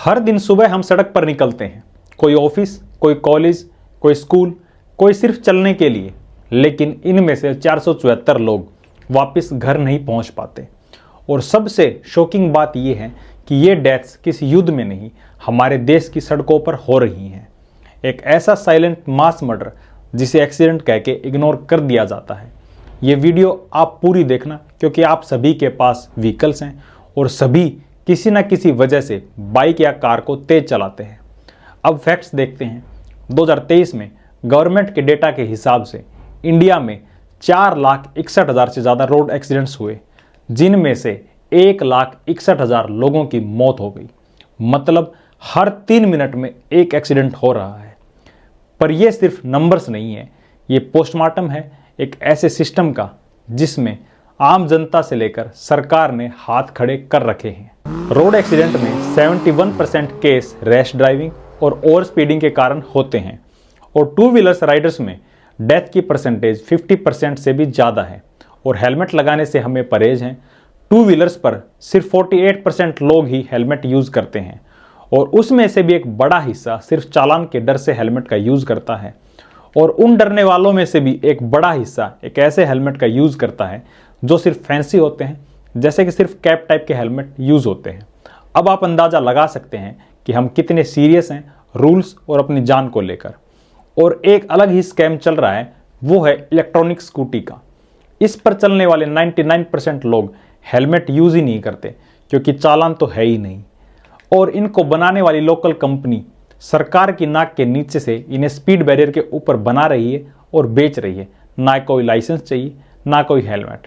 हर दिन सुबह हम सड़क पर निकलते हैं, कोई ऑफिस, कोई कॉलेज, कोई स्कूल, कोई सिर्फ चलने के लिए। लेकिन इनमें से 474 लोग वापस घर नहीं पहुंच पाते। और सबसे शॉकिंग बात यह है कि ये डेथ्स किसी युद्ध में नहीं, हमारे देश की सड़कों पर हो रही हैं। एक ऐसा साइलेंट मास मर्डर जिसे एक्सीडेंट कह के इग्नोर कर दिया जाता है। ये वीडियो आप पूरी देखना, क्योंकि आप सभी के पास व्हीकल्स हैं और सभी किसी न किसी वजह से बाइक या कार को तेज चलाते हैं। अब फैक्ट्स देखते हैं। 2023 में गवर्नमेंट के डेटा के हिसाब से इंडिया में 4,61,000 से ज़्यादा रोड एक्सीडेंट्स हुए, जिनमें से 1,61,000 लोगों की मौत हो गई। मतलब हर 3 मिनट में एक एक्सीडेंट हो रहा है। पर यह सिर्फ नंबर्स नहीं है, ये पोस्टमार्टम है एक ऐसे सिस्टम का जिसमें आम जनता से लेकर सरकार ने हाथ खड़े कर रखे हैं। रोड एक्सीडेंट में 71% केस रैश ड्राइविंग और ओवर स्पीडिंग के कारण होते हैं और टू व्हीलर्स राइडर्स में डेथ की परसेंटेज 50% से भी ज़्यादा है। और हेलमेट लगाने से हमें परहेज हैं। टू व्हीलर्स पर सिर्फ 48% लोग ही हेलमेट यूज़ करते हैं और उसमें से भी एक बड़ा हिस्सा सिर्फ चालान के डर से हेलमेट का यूज़ करता है। और उन डरने वालों में से भी एक बड़ा हिस्सा एक ऐसे हेलमेट का यूज़ करता है जो सिर्फ फैंसी होते हैं, जैसे कि सिर्फ कैप टाइप के हेलमेट यूज़ होते हैं। अब आप अंदाज़ा लगा सकते हैं कि हम कितने सीरियस हैं रूल्स और अपनी जान को लेकर। और एक अलग ही स्कैम चल रहा है, वो है इलेक्ट्रॉनिक स्कूटी का। इस पर चलने वाले 99% लोग हेलमेट यूज़ ही नहीं करते, क्योंकि चालान तो है ही नहीं। और इनको बनाने वाली लोकल कंपनी सरकार की नाक के नीचे से इन्हें स्पीड बैरियर के ऊपर बना रही है और बेच रही है। ना कोई लाइसेंस चाहिए, ना कोई हेलमेट।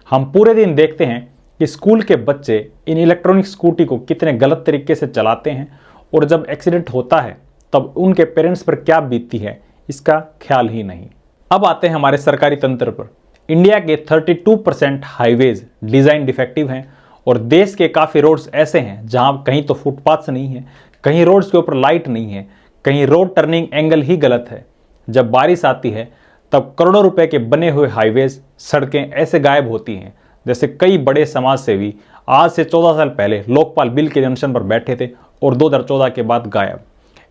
हम पूरे दिन देखते हैं कि स्कूल के बच्चे इन इलेक्ट्रॉनिक स्कूटी को कितने गलत तरीके से चलाते हैं और जब एक्सीडेंट होता है तब उनके पेरेंट्स पर क्या बीतती है, इसका ख्याल ही नहीं। अब आते हैं हमारे सरकारी तंत्र पर। इंडिया के 32% हाईवेज डिज़ाइन डिफेक्टिव हैं और देश के काफ़ी रोड्स ऐसे हैं जहां कहीं तो फुटपाथ्स नहीं है, कहीं रोड्स के ऊपर लाइट नहीं है, कहीं रोड टर्निंग एंगल ही गलत है। जब बारिश आती है तब करोड़ों रुपए के बने हुए हाईवेज सड़कें ऐसे गायब होती हैं जैसे कई बड़े समाज सेवी आज से 14 साल पहले लोकपाल बिल के जंक्शन पर बैठे थे और 2014 के बाद गायब।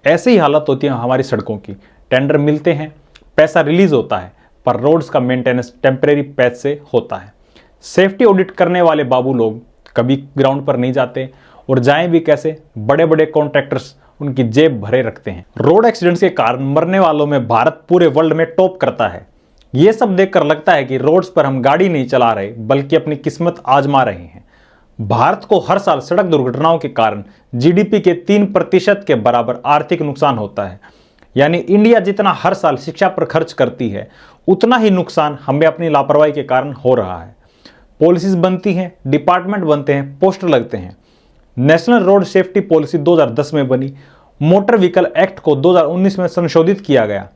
ऐसी ही हालत होती है हमारी सड़कों की। टेंडर मिलते हैं, पैसा रिलीज होता है, पर रोड्स का मेंटेनेंस टेम्परेरी पैच से होता है। सेफ्टी ऑडिट करने वाले बाबू लोग कभी ग्राउंड पर नहीं जाते और जाएं भी कैसे, बड़े बड़े कॉन्ट्रैक्टर्स उनकी जेब भरे रखते हैं। रोड एक्सीडेंट्स के कारण मरने वालों में भारत पूरे वर्ल्ड में टॉप करता है। ये सब देखकर लगता है कि रोड्स पर हम गाड़ी नहीं चला रहे बल्कि अपनी किस्मत आजमा रहे हैं। भारत को हर साल सड़क दुर्घटनाओं के कारण जीडीपी के 3% के बराबर आर्थिक नुकसान होता है। यानी इंडिया जितना हर साल शिक्षा पर खर्च करती है, उतना ही नुकसान हमें अपनी लापरवाही के कारण हो रहा है। पॉलिसीज बनती हैं, डिपार्टमेंट बनते हैं, पोस्टर लगते हैं। नेशनल रोड सेफ्टी पॉलिसी 2010 में बनी, मोटर व्हीकल एक्ट को 2019 में संशोधित किया गया,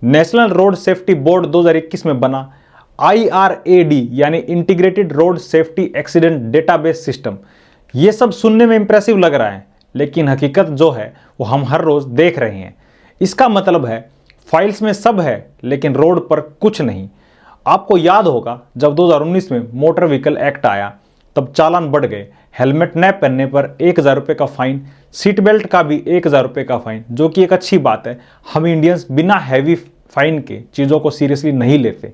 नेशनल रोड सेफ्टी बोर्ड 2021 में बना, IRAD यानी integrated road safety accident database system. ये सब सुनने में इंप्रेसिव लग रहा है, लेकिन हकीकत जो है वो हम हर रोज देख रहे हैं। इसका मतलब है फाइल्स में सब है लेकिन रोड पर कुछ नहीं। आपको याद होगा जब 2019 में मोटर व्हीकल एक्ट आया तब चालान बढ़ गए। हेलमेट न पहनने पर 1,000 रुपये का फाइन, सीट बेल्ट का भी 1,000 रुपये का फाइन, जो कि एक अच्छी बात है। हम इंडियंस बिना हैवी फाइन के चीज़ों को सीरियसली नहीं लेते।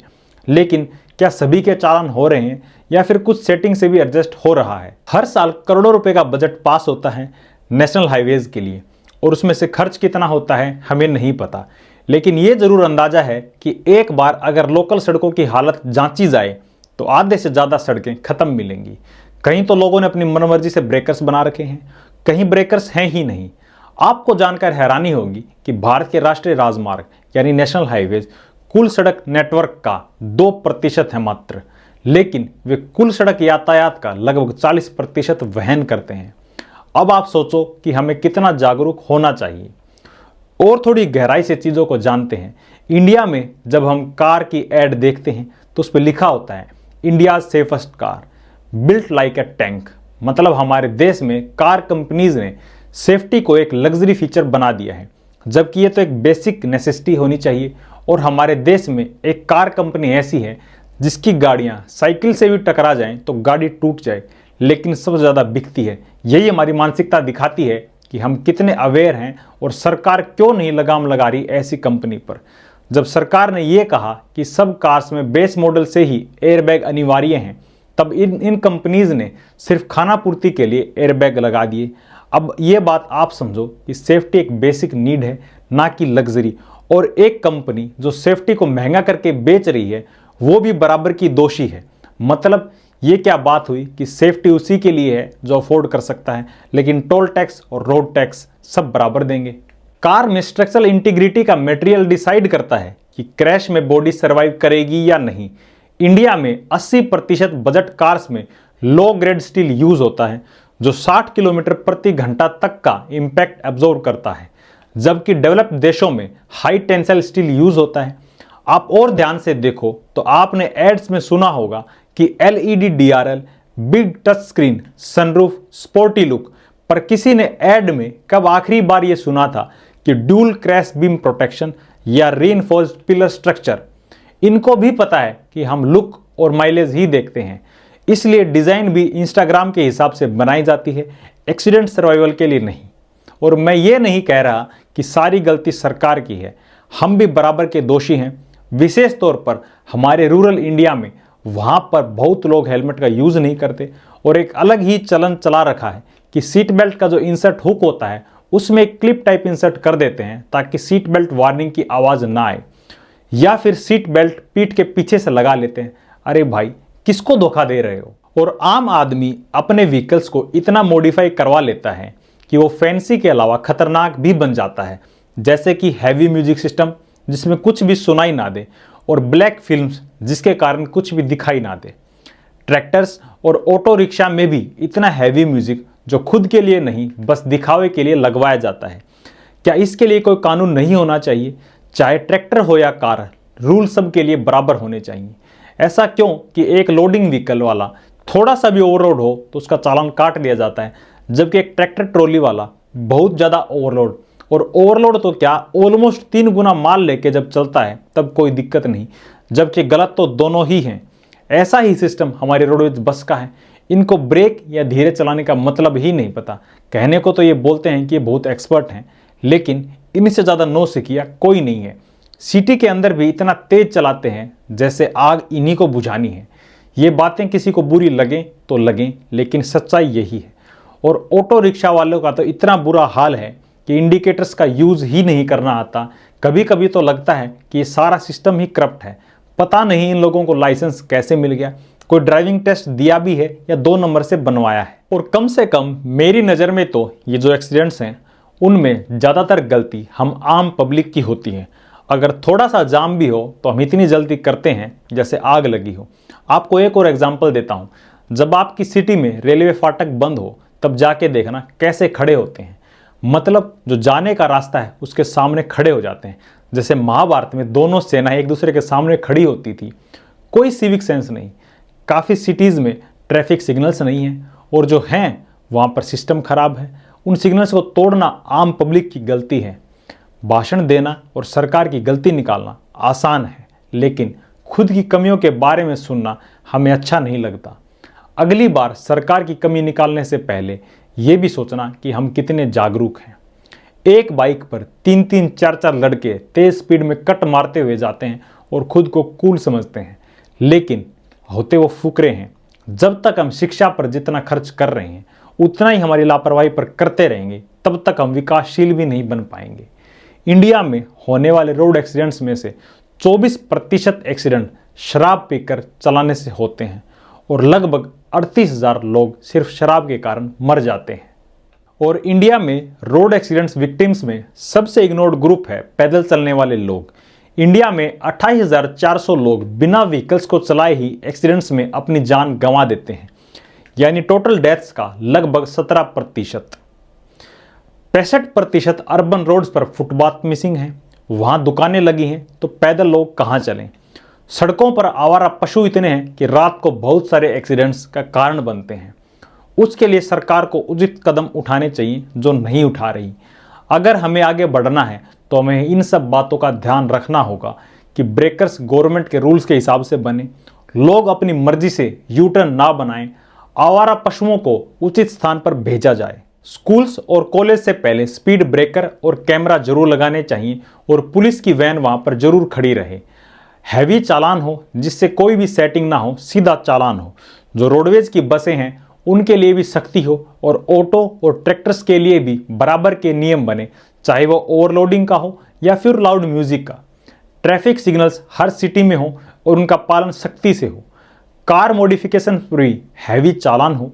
लेकिन क्या सभी के चालान हो रहे हैं या फिर कुछ सेटिंग से भी एडजस्ट हो रहा है? हर साल करोड़ों रुपए का बजट पास होता है नेशनल हाईवेज के लिए और उसमें से खर्च कितना होता है हमें नहीं पता। लेकिन ये जरूर अंदाजा है कि एक बार अगर लोकल सड़कों की हालत जांची जाए तो आधे से ज़्यादा सड़कें खत्म मिलेंगी। कहीं तो लोगों ने अपनी मनमर्जी से ब्रेकर्स बना रखे हैं, कहीं ब्रेकर्स हैं ही नहीं। आपको जानकर हैरानी होगी कि भारत के राष्ट्रीय राजमार्ग यानी नेशनल हाईवेज कुल सड़क नेटवर्क का 2% है मात्र, लेकिन वे कुल सड़क यातायात का लगभग 40% वहन करते हैं। अब आप सोचो कि हमें कितना जागरूक होना चाहिए। और थोड़ी गहराई से चीज़ों को जानते हैं। इंडिया में जब हम कार की ऐड देखते हैं तो उस पर लिखा होता है India safest car built like a tank. मतलब हमारे देश में कार कंपनीज ने सेफ्टी को एक लग्जरी फीचर बना दिया है, जबकि ये तो एक बेसिक नेसेसिटी होनी चाहिए। और हमारे देश में एक कार कंपनी ऐसी है जिसकी गाड़ियां साइकिल से भी टकरा जाएं तो गाड़ी टूट जाए, लेकिन सबसे ज़्यादा बिकती है। यही हमारी मानसिकता दिखाती है कि हम कितने अवेयर हैं और सरकार क्यों नहीं लगाम लगा रही ऐसी कंपनी पर। जब सरकार ने ये कहा कि सब कार्स में बेस मॉडल से ही एयरबैग अनिवार्य हैं, तब इन कंपनीज ने सिर्फ खानापूर्ति के लिए एयरबैग लगा दिए। अब ये बात आप समझो कि सेफ्टी एक बेसिक नीड है, ना कि लग्जरी। और एक कंपनी जो सेफ्टी को महंगा करके बेच रही है वो भी बराबर की दोषी है। मतलब ये क्या बात हुई कि सेफ्टी उसी के लिए है जो अफोर्ड कर सकता है, लेकिन टोल टैक्स और रोड टैक्स सब बराबर देंगे। कार में स्ट्रक्चरल इंटीग्रिटी का मटेरियल डिसाइड करता है कि क्रैश में बॉडी सर्वाइव करेगी या नहीं। इंडिया में 80% बजट कार्स में लो ग्रेड स्टील यूज होता है जो 60 किलोमीटर प्रति घंटा तक का इंपैक्ट एब्जॉर्ब करता है, जबकि डेवलप्ड देशों में हाई टेंसाइल स्टील यूज होता है। आप और ध्यान से देखो तो आपने एड्स में सुना होगा कि LED DRL, big touch screen, sunroof, sporty look, पर किसी ने एड में कब आखिरी बार यह सुना था कि ड्यूल क्रैश बीम प्रोटेक्शन या रीइंफोर्स्ड पिलर स्ट्रक्चर। इनको भी पता है कि हम लुक और माइलेज ही देखते हैं, इसलिए डिज़ाइन भी इंस्टाग्राम के हिसाब से बनाई जाती है, एक्सीडेंट सर्वाइवल के लिए नहीं। और मैं ये नहीं कह रहा कि सारी गलती सरकार की है, हम भी बराबर के दोषी हैं। विशेष तौर पर हमारे रूरल इंडिया में, वहाँ पर बहुत लोग हेलमेट का यूज़ नहीं करते और एक अलग ही चलन चला रखा है कि सीट बेल्ट का जो इंसर्ट हुक होता है उसमें एक क्लिप टाइप इंसर्ट कर देते हैं ताकि सीट बेल्ट वार्निंग की आवाज़ ना आए, या फिर सीट बेल्ट पीठ के पीछे से लगा लेते हैं। अरे भाई, किसको धोखा दे रहे हो? और आम आदमी अपने व्हीकल्स को इतना मॉडिफाई करवा लेता है कि वो फैंसी के अलावा खतरनाक भी बन जाता है, जैसे कि हैवी म्यूजिक सिस्टम जिसमें कुछ भी सुनाई ना दे और ब्लैक फिल्म्स जिसके कारण कुछ भी दिखाई ना दे। ट्रैक्टर्स और ऑटो रिक्शा में भी इतना हैवी म्यूजिक जो खुद के लिए नहीं बस दिखावे के लिए लगवाया जाता है। क्या इसके लिए कोई कानून नहीं होना चाहिए? चाहे ट्रैक्टर हो या कार, रूल सब के लिए बराबर होने चाहिए। ऐसा क्यों कि एक लोडिंग व्हीकल वाला थोड़ा सा भी ओवरलोड हो तो उसका चालान काट दिया जाता है, जबकि एक ट्रैक्टर ट्रॉली वाला बहुत ज़्यादा ओवरलोड, और ओवरलोड तो क्या ऑलमोस्ट 3 गुना माल लेके जब चलता है तब कोई दिक्कत नहीं, जबकि गलत तो दोनों ही हैं। ऐसा ही सिस्टम हमारे रोडवेज बस का है। इनको ब्रेक या धीरे चलाने का मतलब ही नहीं पता। कहने को तो ये बोलते हैं कि ये बहुत एक्सपर्ट हैं, लेकिन इनसे ज़्यादा नौसिखिया कोई नहीं है। सिटी के अंदर भी इतना तेज चलाते हैं जैसे आग इन्हीं को बुझानी है। ये बातें किसी को बुरी लगें तो लगें, लेकिन सच्चाई यही है। और ऑटो रिक्शा वालों का तो इतना बुरा हाल है कि इंडिकेटर्स का यूज़ ही नहीं करना आता। कभी कभी तो लगता है कि ये सारा सिस्टम ही करप्ट है। पता नहीं इन लोगों को लाइसेंस कैसे मिल गया, कोई ड्राइविंग टेस्ट दिया भी है या 2 नंबर से बनवाया है। और कम से कम मेरी नज़र में तो ये जो एक्सीडेंट्स हैं उनमें ज़्यादातर गलती हम आम पब्लिक की होती है। अगर थोड़ा सा जाम भी हो तो हम इतनी जल्दी करते हैं जैसे आग लगी हो। आपको एक और एग्जांपल देता हूँ। जब आपकी सिटी में रेलवे फाटक बंद हो तब जाके देखना कैसे खड़े होते हैं। मतलब जो जाने का रास्ता है उसके सामने खड़े हो जाते हैं, जैसे महाभारत में दोनों सेनाएं एक दूसरे के सामने खड़ी होती थी। कोई सिविक सेंस नहीं। काफ़ी सिटीज़ में ट्रैफिक सिग्नल्स नहीं हैं, और जो हैं वहाँ पर सिस्टम खराब है। उन सिग्नल्स को तोड़ना आम पब्लिक की गलती है। भाषण देना और सरकार की गलती निकालना आसान है, लेकिन खुद की कमियों के बारे में सुनना हमें अच्छा नहीं लगता। अगली बार सरकार की कमी निकालने से पहले ये भी सोचना कि हम कितने जागरूक हैं। एक बाइक पर 3-3, 4-4 लड़के तेज स्पीड में कट मारते हुए जाते हैं और खुद को कूल समझते हैं, लेकिन होते वो फुकरे हैं। जब तक हम शिक्षा पर जितना खर्च कर रहे हैं उतना ही हमारी लापरवाही पर करते रहेंगे, तब तक हम विकासशील भी नहीं बन पाएंगे। इंडिया में होने वाले रोड एक्सीडेंट्स में से 24% एक्सीडेंट शराब पीकर चलाने से होते हैं, और लगभग 38,000 लोग सिर्फ शराब के कारण मर जाते हैं। और इंडिया में रोड एक्सीडेंट्स विक्टिम्स में सबसे इग्नोर्ड ग्रुप है पैदल चलने वाले लोग। इंडिया में 28,400 लोग बिना व्हीकल्स को चलाए ही एक्सीडेंट्स में अपनी जान गंवा देते हैं, यानी टोटल डेथ्स का लगभग 17%। 65% अर्बन रोड्स पर फुटपाथ मिसिंग है। वहाँ दुकानें लगी हैं तो पैदल लोग कहाँ चलें। सड़कों पर आवारा पशु इतने हैं कि रात को बहुत सारे एक्सीडेंट्स का कारण बनते हैं। उसके लिए सरकार को उचित कदम उठाने चाहिए जो नहीं उठा रही। अगर हमें आगे बढ़ना है तो हमें इन सब बातों का ध्यान रखना होगा कि ब्रेकर्स गवर्नमेंट के रूल्स के हिसाब से बने, लोग अपनी मर्जी से यू टर्न ना बनाएं, आवारा पशुओं को उचित स्थान पर भेजा जाए, स्कूल्स और कॉलेज से पहले स्पीड ब्रेकर और कैमरा जरूर लगाने चाहिए और पुलिस की वैन वहां पर जरूर खड़ी रहे। हैवी चालान हो जिससे कोई भी सेटिंग ना हो, सीधा चालान हो। जो रोडवेज की बसें हैं उनके लिए भी सख्ती हो और ऑटो और ट्रैक्टर्स के लिए भी बराबर के नियम बने, चाहे वो ओवरलोडिंग का हो या फिर लाउड म्यूजिक का। ट्रैफिक सिग्नल्स हर सिटी में हो और उनका पालन सख्ती से हो। कार मॉडिफिकेशन पर भी हैवी चालान हो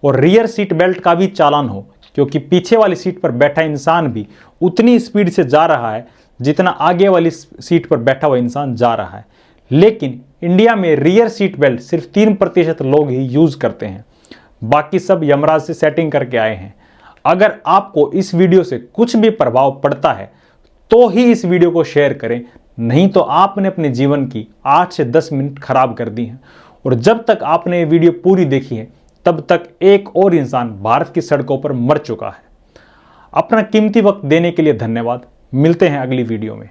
और रियर सीट बेल्ट का भी चालान हो, क्योंकि पीछे वाली सीट पर बैठा इंसान भी उतनी स्पीड से जा रहा है जितना आगे वाली सीट पर बैठा हुआ इंसान जा रहा है। लेकिन इंडिया में रियर सीट बेल्ट सिर्फ 3% लोग ही यूज करते हैं, बाकी सब यमराज से सेटिंग करके आए हैं। अगर आपको इस वीडियो से कुछ भी प्रभाव पड़ता है तो ही इस वीडियो को शेयर करें, नहीं तो आपने अपने जीवन की 8 से 10 मिनट खराब कर दी हैं। और जब तक आपने ये वीडियो पूरी देखी है तब तक एक और इंसान भारत की सड़कों पर मर चुका है। अपना कीमती वक्त देने के लिए धन्यवाद। मिलते हैं अगली वीडियो में।